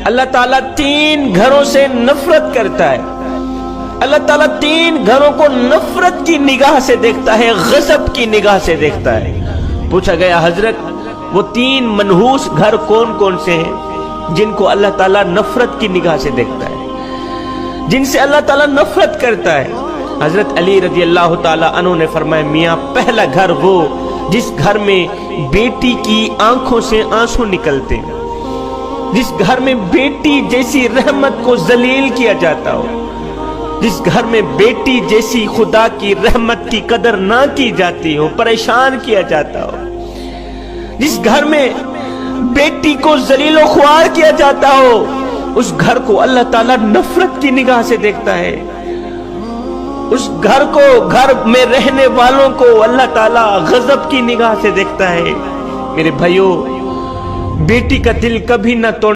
अल्लाह ताला 3 घरों से नफरत करता है। अल्लाह ताला 3 घरों को नफरत की निगाह से देखता है, गजब की निगाह से देखता है। पूछा गया हजरत वो 3 मनहूस घर कौन कौन से हैं जिनको अल्लाह ताला नफरत की निगाह से देखता है, जिनसे अल्लाह ताला नफरत करता है। हजरत अली रजी अल्लाह ताला अन्हु ने फरमाया, मियाँ पहला घर वो जिस घर में बेटी की आंखों से आंसू निकलते, जिस घर में बेटी जैसी रहमत को जलील किया जाता हो, जिस घर में बेटी जैसी खुदा की रहमत की कदर ना की जाती हो, परेशान किया जाता हो, जिस घर में बेटी को जलीलो ख्वार किया जाता हो, उस घर को अल्लाह ताला नफरत की निगाह से देखता है। उस घर को, घर में रहने वालों को अल्लाह ताला गजब की निगाह से देखता है। मेरे भाइयों, बेटी का दिल कभी ना तोड़